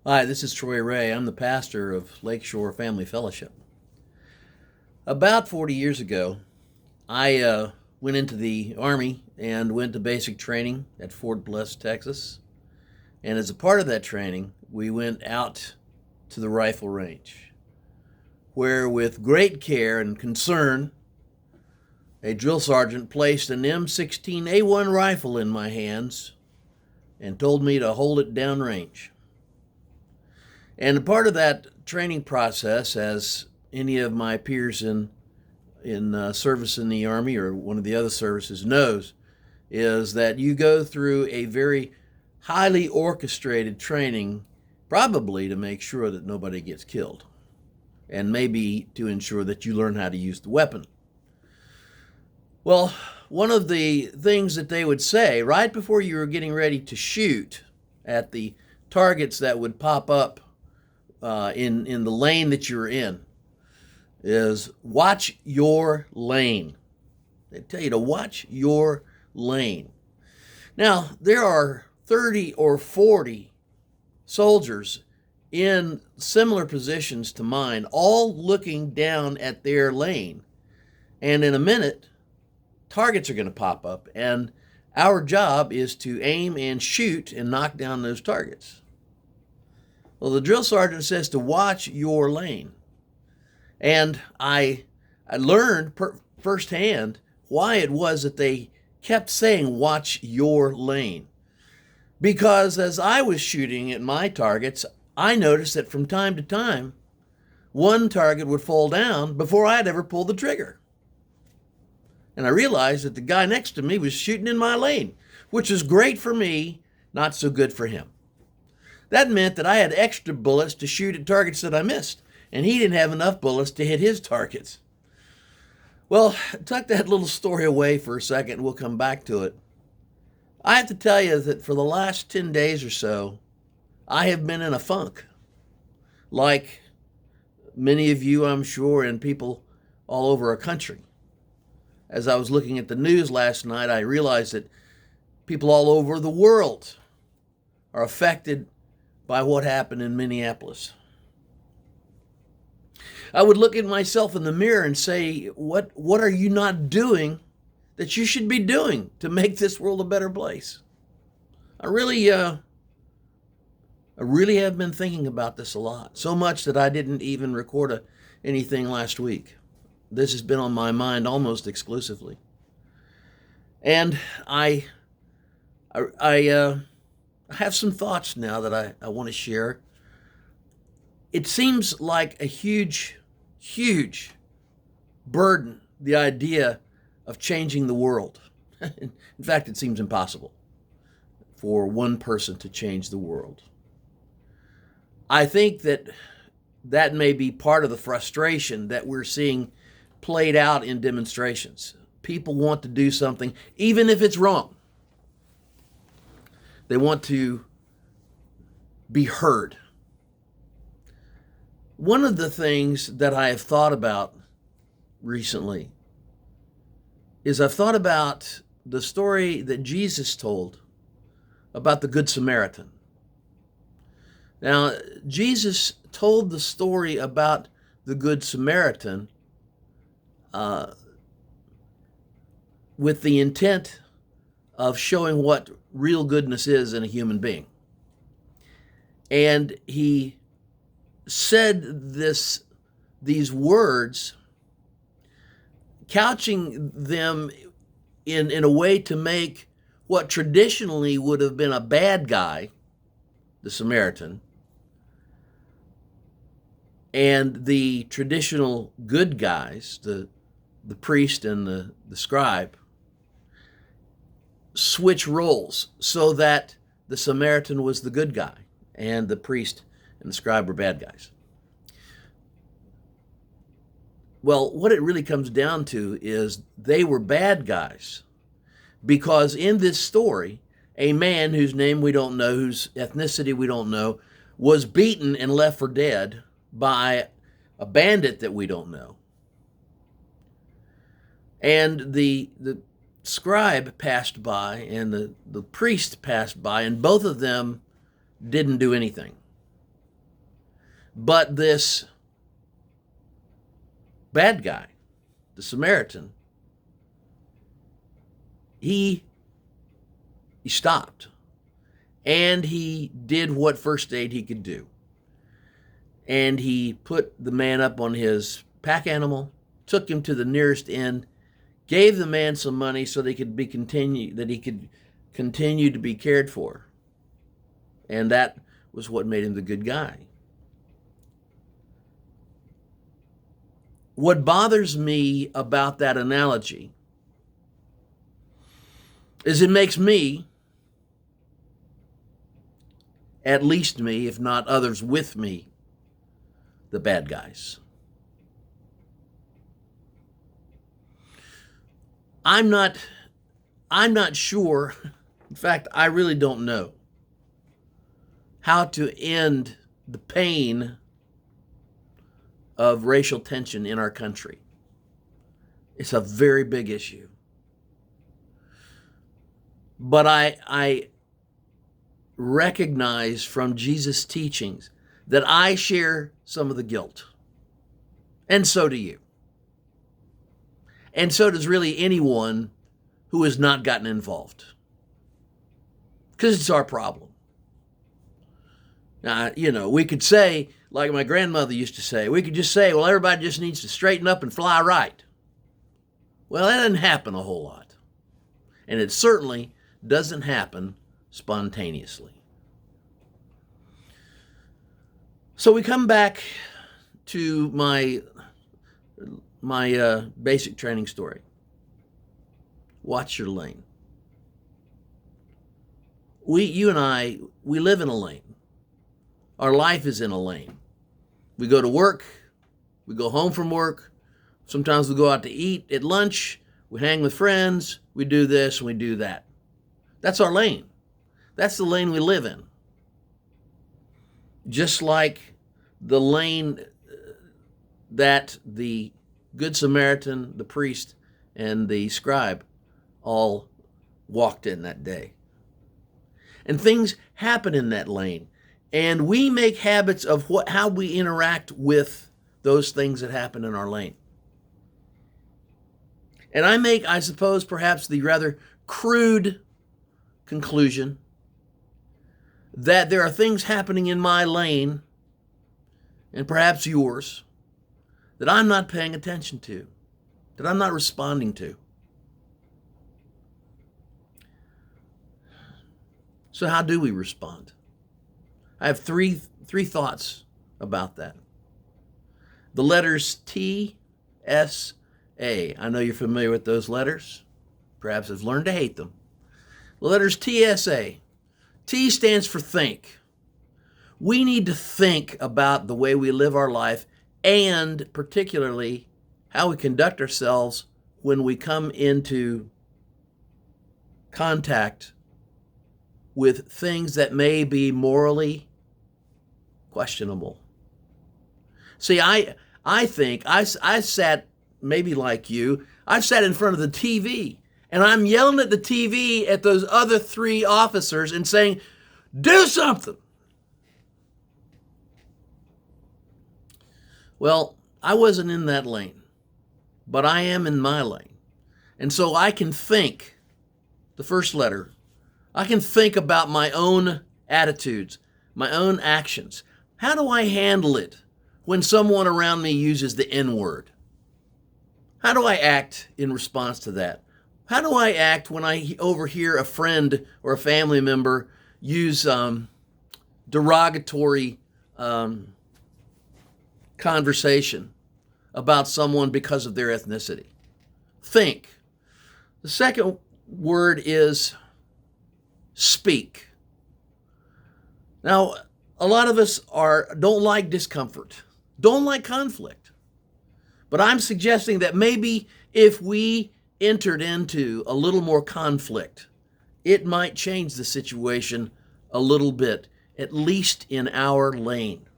Hi, this is Troy Ray. I'm the pastor of Lakeshore Family Fellowship. About 40 years ago, I went into the Army and went to basic training at Fort Bliss, Texas. And as a part of that training, we went out to the rifle range, where with great care and concern, a drill sergeant placed an M16A1 rifle in my hands and told me to hold it downrange. And a part of that training process, as any of my peers in service in the Army or one of the other services knows, is that you go through a very highly orchestrated training, probably to make sure that nobody gets killed, and maybe to ensure that you learn how to use the weapon. Well, one of the things that they would say right before you were getting ready to shoot at the targets that would pop up in the lane that you're in is watch your lane. They tell you to watch your lane. Now, there are 30 or 40 soldiers in similar positions to mine, all looking down at their lane. And in a minute, targets are going to pop up, and our job is to aim and shoot and knock down those targets. Well, the drill sergeant says to watch your lane. And I learned firsthand why it was that they kept saying, watch your lane. Because as I was shooting at my targets, I noticed that from time to time, one target would fall down before I'd ever pulled the trigger. And I realized that the guy next to me was shooting in my lane, which is great for me, not so good for him. That meant that I had extra bullets to shoot at targets that I missed, and he didn't have enough bullets to hit his targets. Well, tuck that little story away for a second, and we'll come back to it. I have to tell you that for the last 10 days or so, I have been in a funk. Like many of you, I'm sure, and people all over our country. As I was looking at the news last night, I realized that people all over the world are affected by what happened in Minneapolis. I would look at myself in the mirror and say, what are you not doing that you should be doing to make this world a better place? I really have been thinking about this a lot, so much that I didn't even record anything last week. This has been on my mind almost exclusively. And I have some thoughts now that I want to share. It seems like a huge burden, the idea of changing the world. In fact, it seems impossible for one person to change the world. I think that may be part of the frustration that we're seeing played out in demonstrations. People want to do something, even if it's wrong. They want to be heard. One of the things that I have thought about recently is I've thought about the story that Jesus told about the Good Samaritan. Now, Jesus told the story about the Good Samaritan with the intent of showing what real goodness is in a human being. And he said these words, couching them in a way to make what traditionally would have been a bad guy, the Samaritan, and the traditional good guys, the priest and the scribe, switch roles so that the Samaritan was the good guy and the priest and the scribe were bad guys. Well, what it really comes down to is they were bad guys because in this story, a man whose name we don't know, whose ethnicity we don't know, was beaten and left for dead by a bandit that we don't know. And the scribe passed by and the priest passed by, and both of them didn't do anything. But this bad guy, the Samaritan, he stopped, and he did what first aid he could do. And he put the man up on his pack animal, took him to the nearest inn, gave the man some money so that he could continue to be cared for. And that was what made him the good guy. What bothers me about that analogy is it makes me, at least me, if not others with me, the bad guys. I'm not sure, in fact, I really don't know how to end the pain of racial tension in our country. It's a very big issue. But I recognize from Jesus' teachings that I share some of the guilt. And so do you. And so does really anyone who has not gotten involved. Because it's our problem. Now, we could say, like my grandmother used to say, we could just say, well, everybody just needs to straighten up and fly right. Well, that doesn't happen a whole lot. And it certainly doesn't happen spontaneously. So we come back to my basic training story. Watch your lane. You and I live in a lane. Our life is in a lane. We go to work. We go home from work. Sometimes we go out to eat at lunch. We hang with friends. We do this and we do that. That's our lane. That's the lane we live in. Just like the lane that the Good Samaritan, the priest, and the scribe all walked in that day. And things happen in that lane. And we make habits of how we interact with those things that happen in our lane. And I make, I suppose, perhaps the rather crude conclusion that there are things happening in my lane, and perhaps yours, that I'm not paying attention to, that I'm not responding to. So how do we respond? I have three thoughts about that. The letters T, S, A. I know you're familiar with those letters. Perhaps have learned to hate them. The letters T, S, A. T stands for think. We need to think about the way we live our life, and particularly how we conduct ourselves when we come into contact with things that may be morally questionable. See, I think I sat, maybe like you, I've sat in front of the TV and I'm yelling at the TV at those other three officers and saying, do something. Well, I wasn't in that lane, but I am in my lane. And so I can think, the first letter, I can think about my own attitudes, my own actions. How do I handle it when someone around me uses the N-word? How do I act in response to that? How do I act when I overhear a friend or a family member use derogatory conversation about someone because of their ethnicity? Think. The second word is speak. Now, a lot of us don't like discomfort, don't like conflict. But I'm suggesting that maybe if we entered into a little more conflict, it might change the situation a little bit, at least in our lane.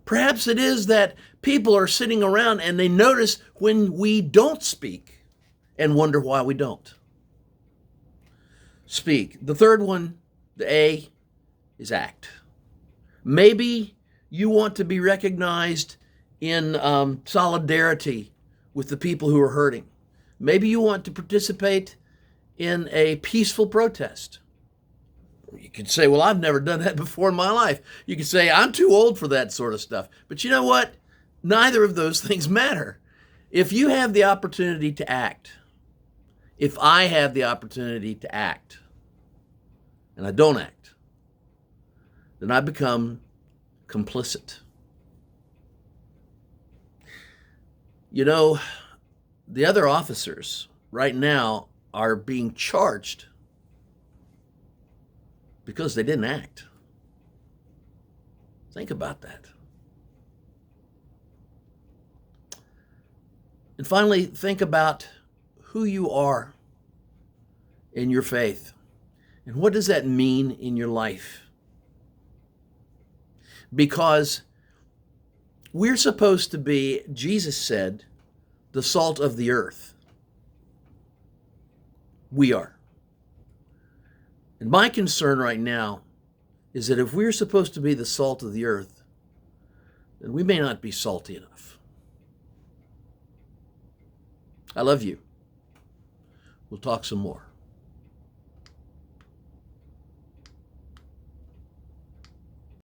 Perhaps it is that people are sitting around and they notice when we don't speak and wonder why we don't speak. The third one, the A, is act. Maybe you want to be recognized in solidarity with the people who are hurting. Maybe you want to participate in a peaceful protest. You could say, well, I've never done that before in my life. You could say, I'm too old for that sort of stuff. But you know what? Neither of those things matter. If you have the opportunity to act, if I have the opportunity to act, and I don't act, then I become complicit. You know, the other officers right now are being charged because they didn't act. Think about that. And finally, think about who you are in your faith. And what does that mean in your life? Because we're supposed to be, Jesus said, the salt of the earth. We are. And my concern right now is that if we're supposed to be the salt of the earth, then we may not be salty enough. I love you. We'll talk some more.